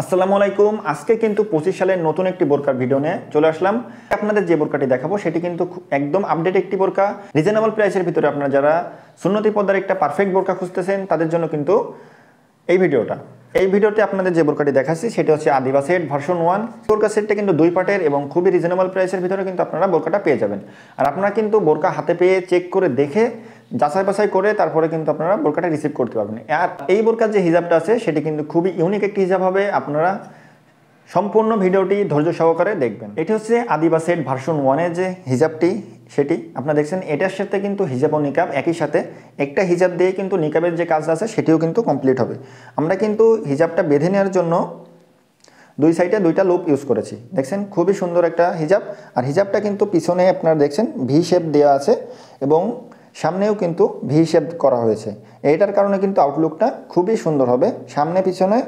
আসসালামু আলাইকুম। আজকে কিন্তু 25 সালের নতুন একটি বোরকার ভিডিও নিয়ে চলে আসলাম। আপনাদের যে বোরকাটি দেখাবো সেটি কিন্তু একদম আপডেট একটি বোরকা, রিজনেবল প্রাইসের ভিতরে। আপনারা যারা সুন্নতি পর্দার একটা পারফেক্ট বোরকা খুঁজতেছেন তাদের জন্য কিন্তু এই ভিডিওটা। এই ভিডিওতে আপনাদের যে বোরকাটি দেখাচ্ছি সেটা হচ্ছে আদিবা সেট ভার্সন 1। বোরকা সেটটা কিন্তু 2 পার্টের এবং খুবই রিজনেবল প্রাইসের ভিতরে কিন্তু আপনারা বোরকাটা পেয়ে যাবেন। আর আপনারা কিন্তু বোরকা হাতে পেয়ে চেক করে দেখে যাচাই বাছাই করে তারপরে কিন্তু আপনারা বোরকাটা রিসিভ করতে পারবেন। আর এই বোরকার যে হিজাবটা আছে সেটি কিন্তু খুবই ইউনিক একটি হিজাব হবে। আপনারা সম্পূর্ণ ভিডিওটি ধৈর্য সহকারে দেখবেন। এটি হচ্ছে আদিবা সেট ভার্সন 1-এর যে হিজাবটি সেটি আপনারা দেখছেন। এটার সাথে কিন্তু হিজাব ও নিকাব একই সাথে, একটা হিজাব দিয়ে কিন্তু নিকাবের যে কাজ আছে সেটিও কিন্তু কমপ্লিট হবে। আমরা কিন্তু হিজাবটা বেঁধে নেওয়ার জন্য দুই সাইডে দুইটা লুপ ইউজ করেছি। দেখছেন খুবই সুন্দর একটা হিজাব। আর হিজাবটা কিন্তু পিছনে আপনারা দেখছেন ভি শেপ দেওয়া আছে এবং সামনেও কিন্তু ভি শেপ করা হয়েছে। এইটার কারণে কিন্তু আউটলুকটা খুবই সুন্দর হবে। সামনে পিছনে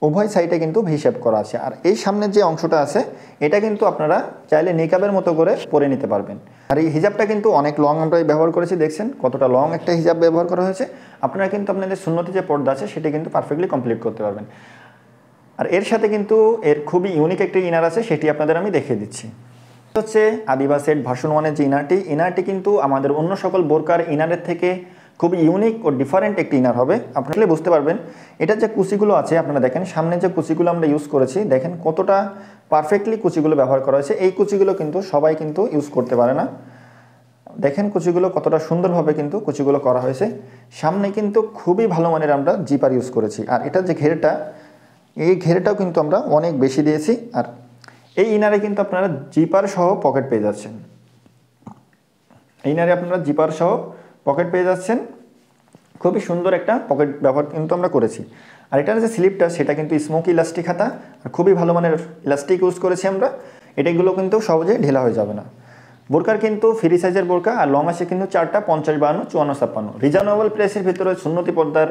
উভয় সাইডে কিন্তু ভি শেপ করা আছে। আর এই সামনের যে অংশটা আছে এটা কিন্তু আপনারা চাইলে নিকাবের মতো করে পরে নিতে পারবেন। আর এই হিজাবটা কিন্তু অনেক লং আমরা ব্যবহার করেছি। দেখছেন কতটা লং একটা হিজাব ব্যবহার করা হয়েছে। আপনারা কিন্তু আপনাদের সুন্নতি যে পর্দা আছে সেটা কিন্তু পারফেক্টলি কমপ্লিট করতে পারবেন। আর এর সাথে কিন্তু এর খুবই ইউনিক একটি ইনার আছে, সেটি আপনাদের আমি দেখিয়ে দিচ্ছি। হচ্ছে আদিবা সেট ভার্সন 1-এর যে ইনারটি কিন্তু আমাদের অন্য সকল বোরকার ইনারের থেকে খুবই ইউনিক ও ডিফারেন্ট একটি ইনার হবে। আপনারা বুঝতে পারবেন এটার যে কুচিগুলো আছে, আপনারা দেখেন সামনে যে কুচিগুলো আমরা ইউজ করেছি, দেখেন কতটা পারফেক্টলি কুচিগুলো ব্যবহার করা হয়েছে। এই কুচিগুলো কিন্তু সবাই কিন্তু ইউজ করতে পারে না। দেখেন কুচিগুলো কতটা সুন্দরভাবে কিন্তু কুচিগুলো করা হয়েছে। সামনে কিন্তু খুবই ভালো মানের আমরা জিপার ইউজ করেছি। আর এটার যে ঘেরটা, এই ঘেরটাও কিন্তু আমরা অনেক বেশি দিয়েছি। আর এই ইনারে কিন্তু আপনারা জিপার সহ পকেট পেয়ে যাচ্ছেন। এই ইনারে আপনারা জিপার সহ পকেট পেয়ে যাচ্ছেন। খুবই সুন্দর একটা পকেট ব্যবহার কিন্তু আমরা করেছি। আর এটার যে স্লিপটা সেটা কিন্তু স্মোকি ইলাস্টিক হাতা, আর খুবই ভালো মানের ইলাস্টিক ইউজ করেছি আমরা। এটাগুলো কিন্তু সহজে ঢিলা হয়ে যাবে না। বোরকার কিন্তু ফ্রি সাইজের বোরকা, আর লং আছে কিন্তু 4টা 50, 52, 54, 56। রিজনেবল প্রাইসের ভিতরে সুন্নতি পর্দার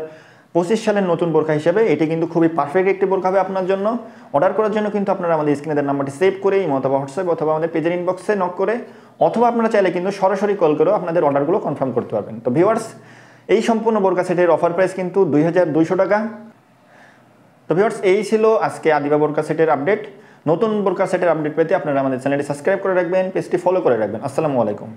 25 সালের নতুন বোরকা হিসেবে এটি কিন্তু খুবই পারফেক্ট একটি বোরকা হবে আপনার জন্য। অর্ডার করার জন্য কিন্তু আপনারা আমাদের স্ক্রিনের নাম্বারটি সেভ করে অথবা হোয়াটসঅ্যাপ অথবা আমাদের পেজের ইনবক্সে নক করে অথবা আপনারা চাইলে কিন্তু সরাসরি কল করেও আপনাদের অর্ডারগুলো কনফার্ম করতে পারবেন। তো ভিউয়ার্স, এই সম্পূর্ণ বোরকা সেটের অফার প্রাইস কিন্তু 2200 টাকা। তো ভিউয়ার্স, এই ছিল আজকে আদিবা বোরকা সেটের আপডেট। নতুন বোরকা সেটের আপডেট পেতে আপনারা আমাদের চ্যানেলটি সাবস্ক্রাইব করে রাখবেন, পেজটি ফলো করে রাখবেন। আসসালামু আলাইকুম।